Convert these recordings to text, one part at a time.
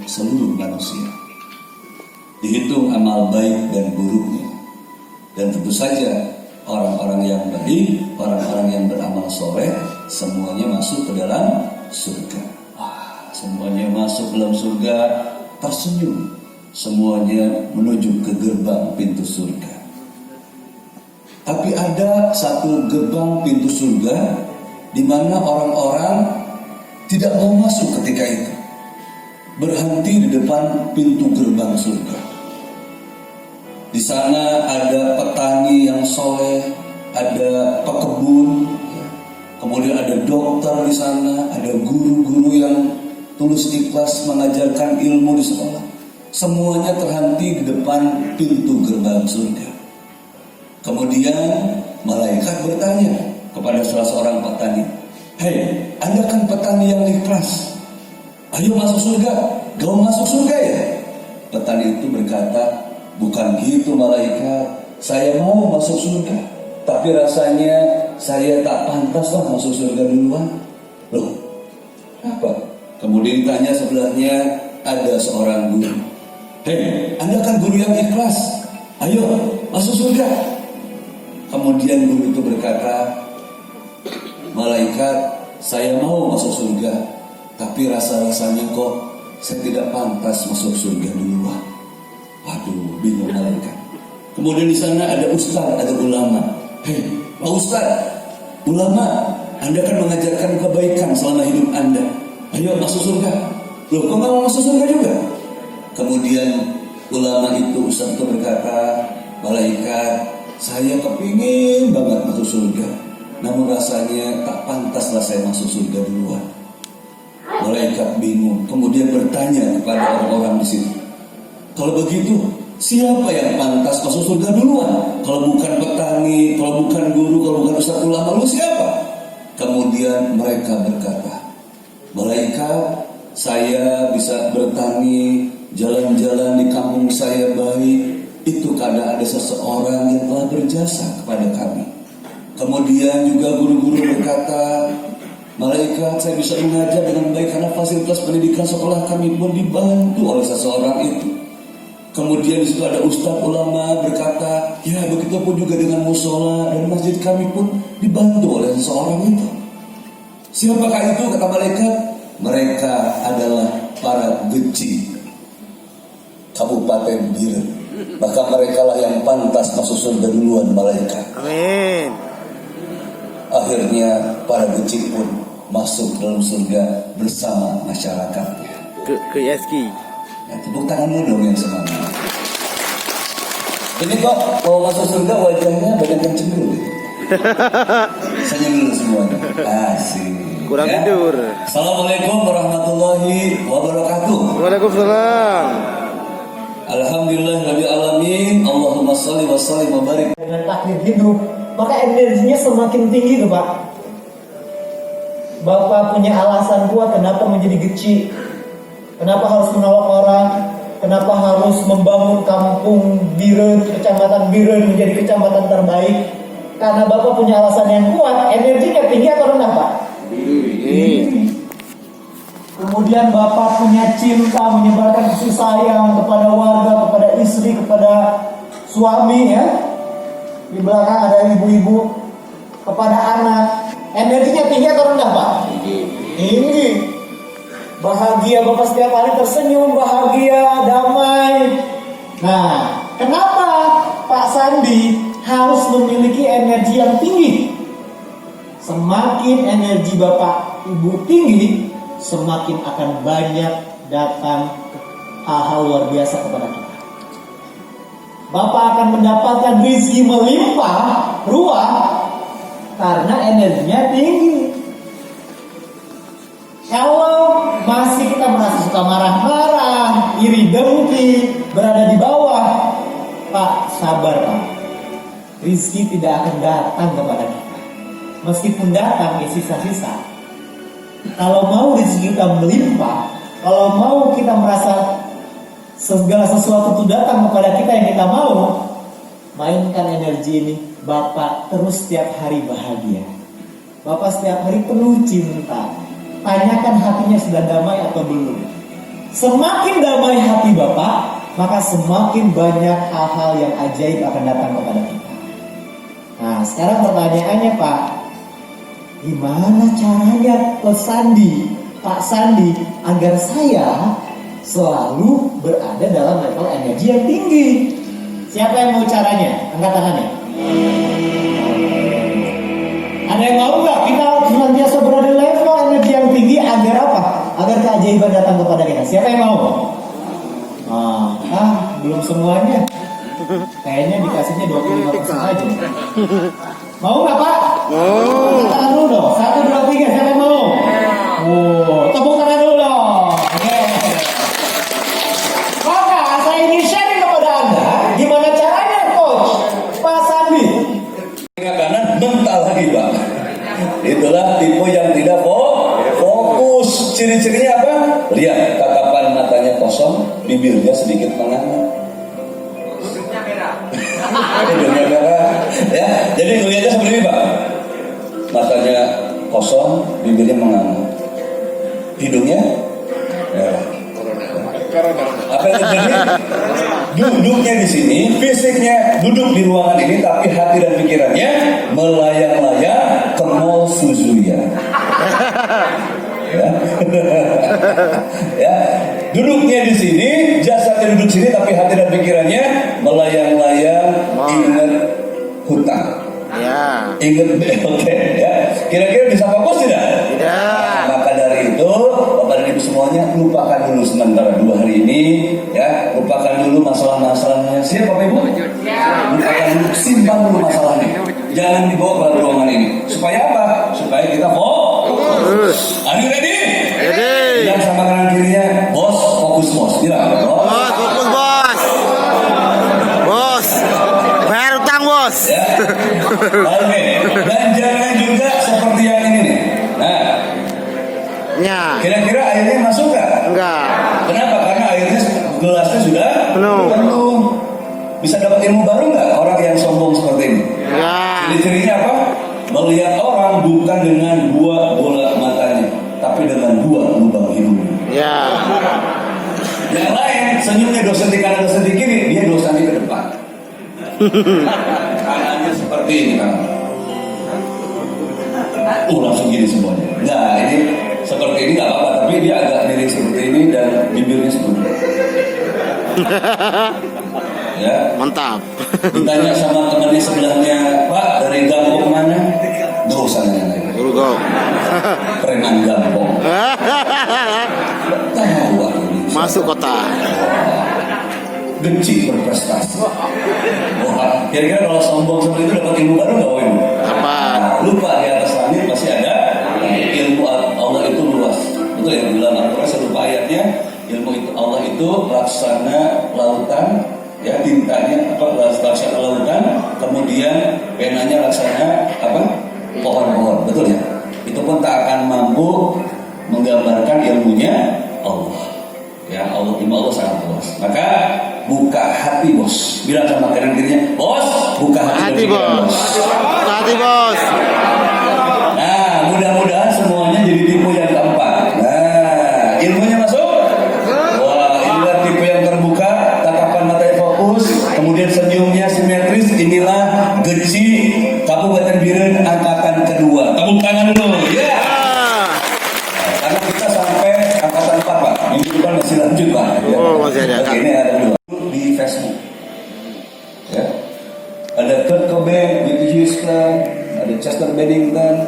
seluruh manusia. Dihitung amal baik dan buruknya. Dan tentu saja orang-orang yang baik, orang-orang yang beramal soleh, semuanya masuk ke dalam surga. Semuanya masuk dalam surga tersenyum. Semuanya menuju ke gerbang pintu surga. Tapi ada satu gerbang pintu surga di mana orang-orang tidak mau masuk ketika itu. Berhenti di depan pintu gerbang surga. Di sana ada petani yang soleh, ada pekebun, kemudian ada dokter di sana, ada guru-guru yang tulus ikhlas mengajarkan ilmu di sekolah. Semuanya terhenti di depan pintu gerbang surga. Kemudian malaikat bertanya kepada salah seorang petani, "Hei, Anda kan petani yang ikhlas. Ayo masuk surga. Kau masuk surga ya?" Petani itu berkata, "Bukan gitu malaikat. Saya mau masuk surga. Tapi rasanya saya tak pantas lah masuk surga duluan." Loh, apa? Kemudian ditanya sebelahnya ada seorang guru. "Hei, Anda kan guru yang ikhlas. Ayo masuk surga." Kemudian guru itu berkata, "Malaikat, saya mau masuk surga. Tapi rasa-rasanya kok saya tidak pantas masuk surga duluan." Waduh, bingung malaikat. Kemudian di sana ada ustaz, ada ulama. "Hei, Pak Ustaz, ulama, Anda kan mengajarkan kebaikan selama hidup Anda. Ayo masuk surga." "Loh, kok nggak mau masuk surga juga?" Kemudian ulama itu, ustaz itu berkata, "Malaikat, saya kepingin banget masuk surga. Namun rasanya tak pantaslah saya masuk surga duluan." Malaikat bingung. Kemudian bertanya kepada orang-orang di situ, "Kalau begitu, siapa yang pantas masuk surga duluan? Kalau bukan petani, kalau bukan guru, kalau bukan ustaz ulama, lu siapa?" Kemudian mereka berkata, "Malaikat, saya bisa bertani, jalan-jalan di kampung saya baik. Itu karena ada seseorang yang telah berjasa kepada kami." Kemudian juga guru-guru berkata, "Malaikat, saya bisa mengajar dengan baik karena fasilitas pendidikan sekolah kami pun dibantu oleh seseorang itu." Kemudian di situ ada ustadz ulama berkata, "Ya, begitu pun juga dengan musola dan masjid kami pun dibantu oleh seseorang itu." Siapakah itu? Kata malaikat, "Mereka adalah para geci Kabupaten Biren. Maka mereka lah yang pantas masuk surga duluan, malaikat." Amin. Akhirnya para geci pun masuk dalam surga bersama masyarakatnya. Ke Yaski. Ya, tepuk tangan dong yang semangat. Ini kok mau masuk surga wajahnya banyak yang cemburu. Senyum dulu semuanya. Asik. Kurang ya? tidur. Assalamualaikum warahmatullahi wabarakatuh. Waalaikumsalam. Alhamdulillahirabbil alamin. Allahumma shalli wa sallim wa barik. Dengan takdir hidup, maka energinya semakin tinggi tuh Pak. Bapak punya alasan kuat kenapa menjadi geci, kenapa harus menolong orang, kenapa harus membangun kampung Biren, kecamatan Biren menjadi kecamatan terbaik. Karena Bapak punya alasan yang kuat, energinya tinggi atau rendah Pak? Tinggi. Kemudian Bapak punya cinta, menyebarkan kasih sayang kepada warga, kepada istri, kepada suami ya. Di belakang ada ibu-ibu, kepada anak. Energinya tinggi atau rendah Pak? Tinggi. Bahagia, Bapak setiap hari tersenyum, bahagia, damai. Nah, kenapa Pak Sandi harus memiliki energi yang tinggi? Semakin energi Bapak Ibu tinggi, semakin akan banyak datang hal-hal luar biasa kepada kita. Bapak akan mendapatkan rezeki melimpah ruah karena energinya tinggi. Kalau masih kita merasa suka marah-marah, iri dengki, berada di bawah, Pak, sabar Pak. Rezeki tidak akan datang kepada kita. Meskipun datang, ya sisa-sisa. Kalau mau rezeki kita melimpah, kalau mau kita merasa segala sesuatu itu datang kepada kita yang kita mau, mainkan energi ini. Bapak terus setiap hari bahagia. Bapak setiap hari penuh cinta. Tanyakan hatinya sudah damai atau belum. Semakin damai hati Bapak, maka semakin banyak hal-hal yang ajaib akan datang kepada kita. Nah, sekarang pertanyaannya Pak, gimana caranya Pak Sandi agar saya selalu berada dalam level energi yang tinggi? Siapa yang mau caranya? Angkat tangannya. Ada yang mau nggak kita senantiasa berada level energi yang tinggi agar apa? Agar keajaiban datang kepada kita. Siapa yang mau? Belum semuanya. Kayaknya dikasihnya 25% aja. Mau nggak Pak? Mau. Tepuk tangan dulu dong. 1, 2, 3. Siapa yang mau? Tepuk tangan dulu dong. Maka saya ingin sharing kepada Anda gimana caranya Coach Pak Sandi. Kanan mental lagi Pak. Itulah tipe yang tidak fokus. Ciri-cirinya apa? Lihat, tatapan matanya kosong, bibirnya sedikit menganga. Hidungnya merah. Ya, jadi lihatnya seperti ini Pak. Matanya kosong, bibirnya menganga. Hidungnya merah. Apa yang terjadi? Duduknya di sini, fisiknya duduk di ruangan ini, tapi hati dan pikirannya melayang-layang ke Mall Suzuya. Ya. Ya, duduknya di sini, jasadnya duduk sini, tapi hati dan pikirannya melayang-layang ingat hutang. Ya. Ingat BLT, ya. Kira-kira bisa fokus tidak? Tidak. Nah, maka dari itu, Bapak dan Ibu semuanya, lupakan dulu sementara 2 hari ini, ya. Lupakan dulu masalah-masalahnya. Siap Bapak Ibu? Lupakan dulu, simpan dulu masalahnya. Jangan dibawa ke ruangan ini. Supaya apa? Supaya kita fokus. Are you ready? Ready. Bilang sama kanan kirinya, bos, fokus bos. Bilang, bos. Bos, fokus bos. Bos, bayar utang bos. Ya. Oke. Dan jangan juga seperti yang ini nih. Nah, Ya. kira-kira airnya masuk nggak? Enggak. Kenapa? Karena airnya gelasnya sudah Penuh. Bisa dapat ilmu baru nggak orang yang sombong seperti ini? Ya. Ciri-cirinya apa? Melihat orang bukan dengan 2 bola matanya, tapi dengan 2 lubang hidungnya. Ya. Yang lain senyumnya dosen di kanan dosen di kiri, dia dosen di depan. Kanannya seperti ini kan. Langsung gini semuanya. Nah ini seperti ini nggak apa-apa, tapi dia agak miring seperti ini dan bibirnya seperti ini. Ya. Mantap. Ditanya sama temannya sebelahnya, Pak dari Gampong mana? Gak usah nanya. Guru go. Preman Gampong. Tahu aku ini. Masuk kota. Genci berprestasi. Wah, kira-kira kalau sombong seperti itu dapat ilmu baru nggak Win? Apa? Lupa di atas langit pasti ada ilmu Allah itu luas. Betul ya, dalam Al-Quran saya lupa ayatnya. Ilmu itu Allah itu laksana lautan, ya tintanya apa laksana lautan, kemudian penanya laksana apa pohon-pohon, betul ya? Itu pun tak akan mampu menggambarkan ilmunya Allah. Ya Allah, ilmu Allah sangat luas. Maka buka hati bos. Bilang sama kanan kirinya, bos, buka hati, bos. Buka hati bos. Nah, mudah-mudahan semuanya jadi tipe yang keempat. Nah, ilmunya masuk. Wah, inilah tipe yang terbuka, tatapan matanya fokus, kemudian senyumnya simetris. Inilah Geci Kabupaten Biren angkatan kedua. Tepuk tangan dulu, ya. Karena kita sampai angkatan 4 Pak. Minggu depan masih lanjut Pak. Ya. Masih ada. Oke, ini ada 2 di Facebook. Ya. Ada Kurt Cobain, Whitney Houston, ada Chester Bennington.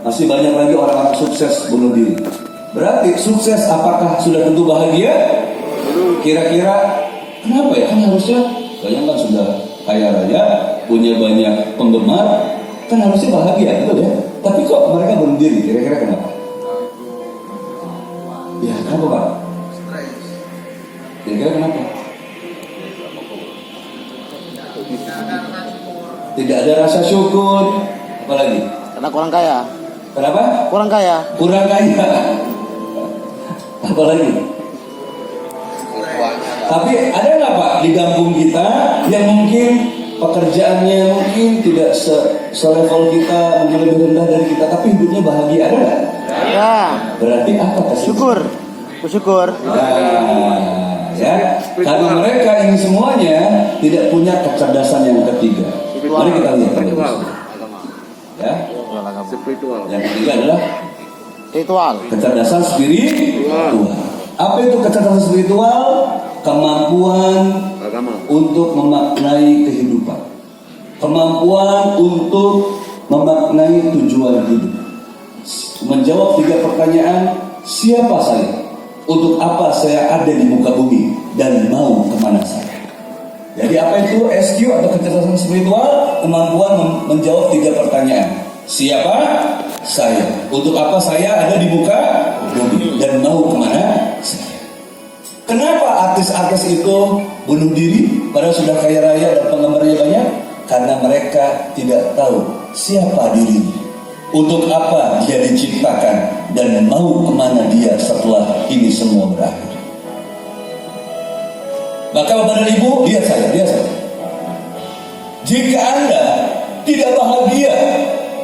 Masih banyak lagi orang-orang sukses bunuh diri. Berarti sukses apakah sudah tentu bahagia? Kira-kira kenapa ya? Kan harusnya bayangkan sudah kaya raya, punya banyak penggemar, kan harusnya bahagia, betul ya? Tapi kok mereka bunuh diri? Kira-kira kenapa? Ya, kenapa Pak? Kira-kira kenapa? Tidak ada rasa syukur. Apalagi? Karena kurang kaya. Kenapa? Kurang kaya. Kurang kaya. Apalagi? Tapi ada nggak Pak di kampung kita yang mungkin pekerjaannya mungkin tidak selevel kita, mungkin lebih rendah dari kita, tapi hidupnya bahagia, ada nggak? Ya. Berarti apa kasih? Syukur. Bersyukur. Nah, ya, karena mereka ini semuanya tidak punya kecerdasan yang ketiga. Mari kita lihat. Ya, yang ketiga adalah Ritual. kecerdasan spiritual. Apa itu kecerdasan spiritual? Kemampuan untuk memaknai kehidupan. Kemampuan untuk memaknai tujuan hidup. Menjawab 3 pertanyaan, siapa saya? Untuk apa saya ada di muka bumi? Dan mau kemana saya? Jadi apa itu SQ atau kecerdasan spiritual? Kemampuan menjawab 3 pertanyaan. Siapa saya? Untuk apa saya ada di muka bumi? Dan mau kemana saya? Kenapa artis-artis itu bunuh diri padahal sudah kaya raya dan penggemarnya banyak? Karena mereka tidak tahu siapa dirinya, untuk apa dia diciptakan, dan mau kemana dia setelah ini semua berakhir. Maka Bapak dan Ibu, lihat saya. Jika Anda tidak bahagia,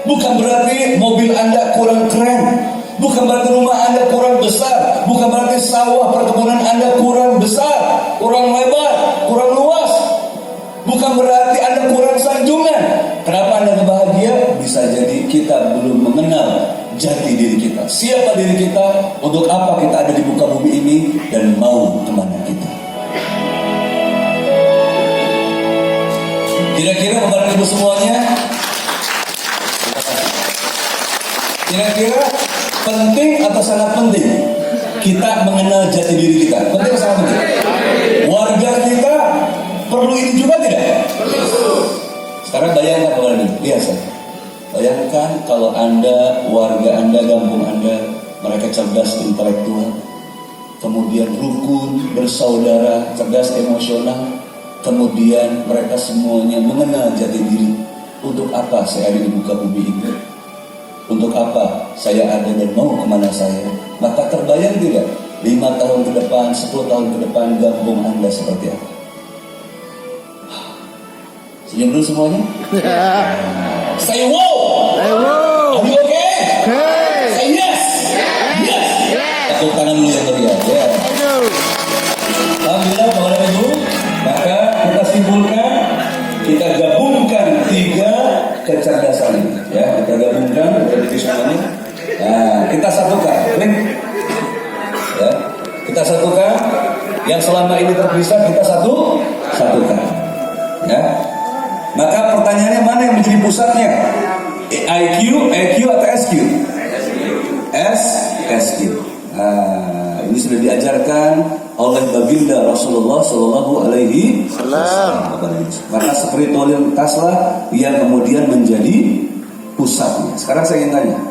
bukan berarti mobil Anda kurang keren, bukan berarti rumah Anda kurang besar, bukan berarti sawah perkebunan Anda kurang besar, kurang lebar, kurang luas, bukan berarti Anda kurang sanjungan. Kenapa Anda tidak bahagia? Bisa jadi kita belum mengenal jati diri kita. Siapa diri kita? Untuk apa kita ada di muka bumi ini? Dan mau kemana kita? Kira-kira Bapak dan Ibu semuanya, kira-kira penting atau sangat penting kita mengenal jati diri kita? Penting atau sangat penting? Warga kita perlu ini juga tidak? Sekarang bayangkan Bapak dan Ibu, lihat saya. Bayangkan kalau Anda, warga Anda, kampung Anda, mereka cerdas intelektual, kemudian rukun, bersaudara, cerdas emosional, kemudian mereka semuanya mengenal jati diri. Untuk apa saya ada di muka bumi ini? Untuk apa saya ada dan mau kemana saya? Maka terbayang tidak 5 tahun ke depan, 10 tahun ke depan kampung Anda seperti apa? Senyum dulu semuanya. Say wow. Are you okay? Say yes. Yes. Tepuk tangan dulu yang meriah. Ya. Alhamdulillah Bapak dan Ibu. Maka kita simpulkan, kita gabungkan 3 kecerdasan ini. Ya, kita gabungkan dari semuanya. Nah, kita satukan. Ya, kita satukan. Yang selama ini terpisah kita satukan. Ya. Maka pertanyaannya mana yang menjadi pusatnya? IQ, EQ atau SQ? SQ. Nah, ini sudah diajarkan oleh baginda Rasulullah Shallallahu Alaihi Wasallam. Maka spiritualitaslah yang kemudian menjadi pusatnya. Sekarang saya ingin tanya,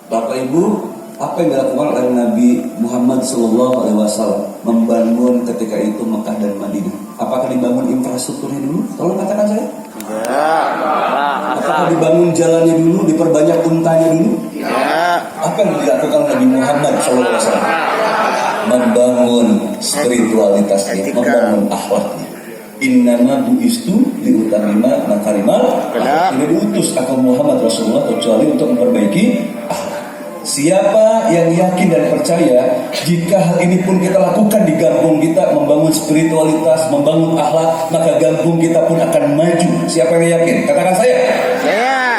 Bapak Ibu, apa yang dilakukan oleh Nabi Muhammad Shallallahu Alaihi Wasallam membangun ketika itu Mekah dan Madinah? Apakah dibangun infrastrukturnya dulu? Tolong katakan saya. Apakah dibangun jalannya dulu, diperbanyak untanya dulu? Apa yang dilakukan Nabi Muhammad Shallallahu Alaihi Wasallam? Membangun spiritualitasnya, membangun akhlaknya. Innama bu'istu liutamima makarimal. Ini diutus aku Muhammad Rasulullah kecuali untuk memperbaiki akhlak. Siapa yang yakin dan percaya jika hal ini pun kita lakukan di kampung kita, membangun spiritualitas, membangun akhlak, maka kampung kita pun akan maju. Siapa yang yakin? Katakan saya.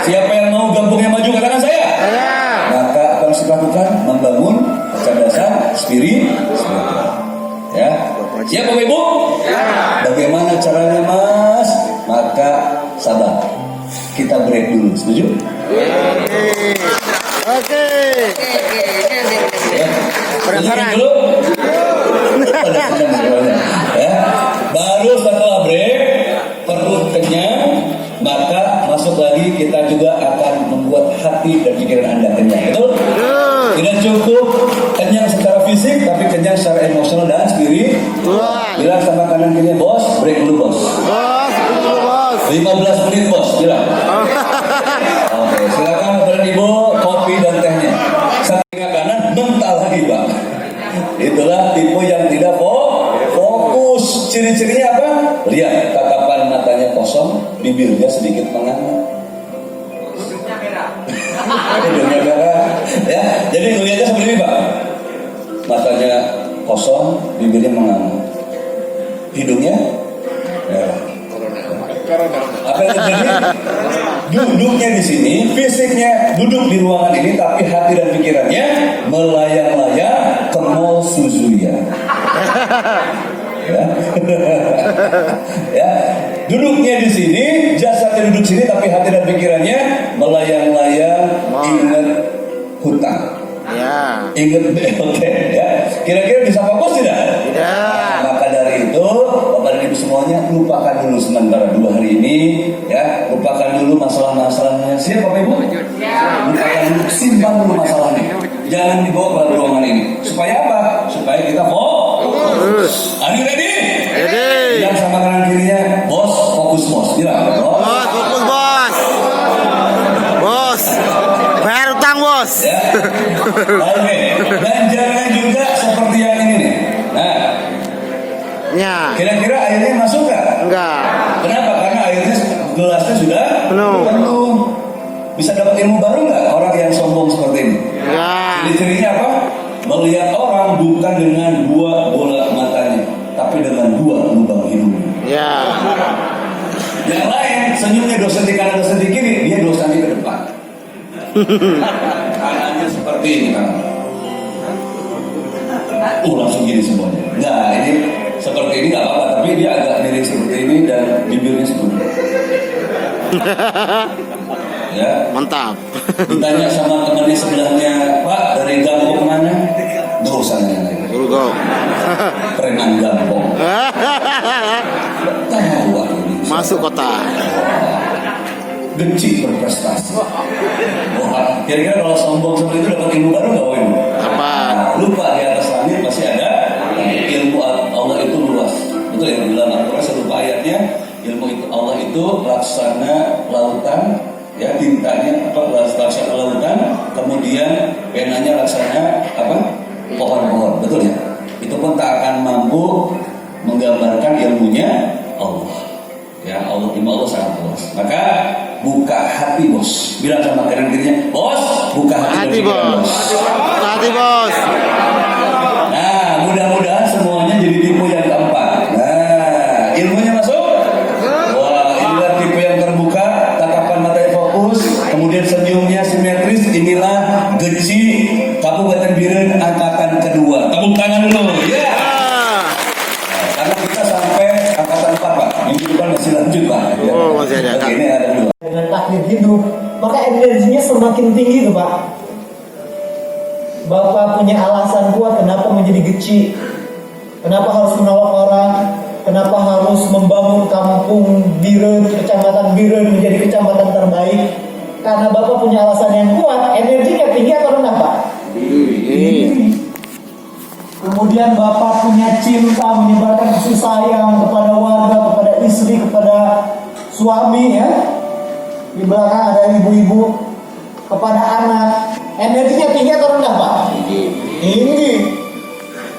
Siapa yang mau kampungnya maju? Katakan saya. Maka apa yang harus dilakukan? Membangun kecerdasan spiritual. Ya. Siap Bapak Ibu? Bagaimana caranya Mas? Maka sabar. Kita break dulu. Setuju? Oke. Penasaran? Dulu. Ya. Baru setelah break, perut kenyang, maka masuk lagi kita juga akan membuat hati dan pikiran Anda kenyang. Betul? Tidak cukup kenyang secara fisik, tapi kenyang secara emosional dan spiritual. Bilang sama kanan kiri, bos, break dulu bos. 15 menit bos, bilang. Oke, silakan Bapak dan Ibu, kopi dan tehnya. Samping kanan, mental lagi Pak. Itulah tipe yang tidak fokus. Ciri-cirinya apa? Lihat, tatapan matanya kosong, bibirnya sedikit menganga. Hidungnya merah. Ya, jadi melihatnya seperti ini Pak. matanya kosong, bibirnya menganga, hidungnya merah. Apa yang terjadi? Duduknya di sini, fisiknya duduk di ruangan ini, tapi hati dan pikirannya melayang-layang ke Mall Suzuya. Ya. Ya, duduknya di sini, jasadnya duduk sini, tapi hati dan pikirannya melayang-layang ingat hutang. Ya. Ingat BLT, ya. Kira-kira bisa fokus tidak? Tidak. Nah, maka dari itu, Bapak dan Ibu semuanya, lupakan dulu sementara 2 hari ini, ya. Lupakan dulu masalah-masalahnya. Siap Bapak Ibu? Lupakan dulu, simpan dulu masalahnya. Jangan dibawa ke ruangan ini. Supaya apa? Supaya kita fokus. Are you ready? Ready. Bilang sama kanan kirinya, bos, fokus bos. Bilang, bos. Bos, fokus bos. Bos, bayar utang bos. Ya. Oke. Dan jangan juga seperti yang ini nih. Nah, Ya. kira-kira airnya masuk nggak? Enggak. Kenapa? Karena airnya gelasnya sudah Penuh. Bisa dapat ilmu baru nggak orang yang sombong seperti ini? Ya. Ciri-cirinya apa? Melihat orang bukan dengan 2 bola matanya, tapi dengan 2 lubang hidungnya. Ya. Yang lain senyumnya 2 cm kanan 2 cm kiri, dia 2 cm ke depan. Kanannya seperti ini kan. Langsung gini semuanya. Nah ini seperti ini nggak apa-apa, tapi dia agak miring seperti ini dan bibirnya seperti ini. Ya. Mantap. Ditanya sama temannya sebelahnya, Pak dari Gampong mana? Gak usah nanya. Suruh go. Preman Gampong. Tahu aku ini. Masuk kota. Genci berprestasi. Wah, kira-kira kalau sombong seperti itu dapat ilmu baru nggak, Win? Apa? Nah, lupa di atas langit masih ada ilmu Allah itu luas. Betul ya, dalam Al-Quran saya lupa ayatnya. Ilmu itu Allah itu laksana lautan, ya tintanya apa laksana lautan, kemudian penanya laksana apa pohon-pohon, betul ya? Itu pun tak akan mampu menggambarkan ilmunya Allah. Ya Allah, ilmu Allah sangat luas. Maka buka hati bos. Bilang sama kanan kirinya, bos, buka hati, Hati bos. Hati bos. Nah, mudah-mudahan semuanya jadi tipe yang keempat. Nah, ilmunya masuk. Wah, inilah tipe yang terbuka, tatapan matanya fokus, kemudian senyumnya simetris. Inilah Geci Kabupaten Biren angkatan kedua. Tepuk tangan dulu, ya. Karena kita sampai angkatan 4 Pak. Minggu depan masih lanjut Pak. Oh, masih ada. Oke, ini ada 2. Dengan takdir hidup, maka energinya semakin tinggi tuh Pak. Bapak punya alasan kuat kenapa menjadi geci, kenapa harus menolong orang, kenapa harus membangun kampung Biren, kecamatan Biren menjadi kecamatan terbaik. Karena Bapak punya alasan yang kuat, energinya tinggi atau rendah Pak? Tinggi. Kemudian Bapak punya cinta, menyebarkan kasih sayang kepada warga, kepada istri, kepada suami ya. Di belakang ada ibu-ibu, kepada anak. Energinya tinggi atau rendah Pak? Tinggi.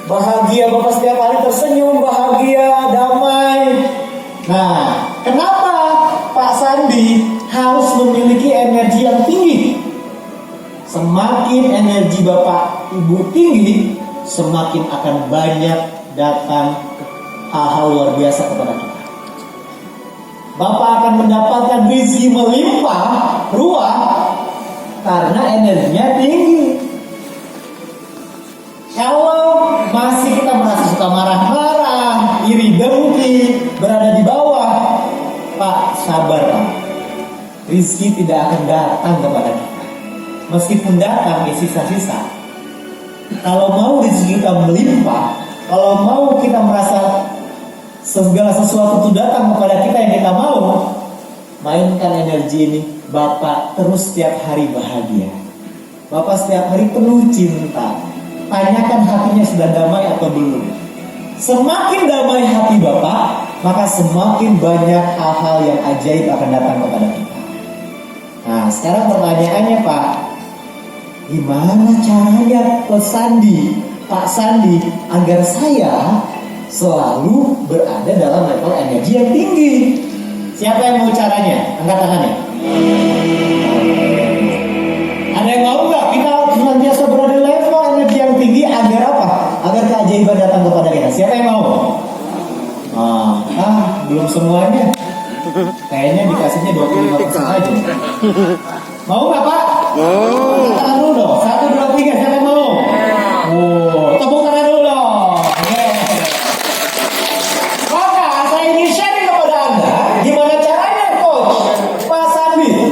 Bahagia, Bapak setiap hari tersenyum, bahagia, damai. Nah, kenapa Pak Sandi harus memiliki energi yang tinggi? Semakin energi Bapak Ibu tinggi, semakin akan banyak datang hal-hal luar biasa kepada kita. Bapak akan mendapatkan rezeki melimpah ruah karena energinya tinggi. Kalau masih kita merasa suka marah-marah, iri dengki, berada di bawah, Pak sabar Pak. Rezeki tidak akan datang kepada kita. Meskipun datang ya sisa-sisa. Kalau mau rezeki kita melimpah, kalau mau kita merasa segala sesuatu itu datang kepada kita yang kita mau, mainkan energi ini. Bapak terus setiap hari bahagia. Bapak setiap hari penuh cinta. Tanyakan hatinya sudah damai atau belum. Semakin damai hati Bapak, maka semakin banyak hal-hal yang ajaib akan datang kepada kita. Nah, sekarang pertanyaannya Pak, gimana caranya Pak Sandi agar saya selalu berada dalam level energi yang tinggi? Siapa yang mau caranya? Angkat tangannya. Ada yang mau nggak kita senantiasa berada di level energi yang tinggi agar apa? agar keajaiban datang kepada kita. Siapa yang mau? Belum semuanya. Kayaknya dikasihnya 25% aja. Mau nggak Pak? Oh. Angkat tangan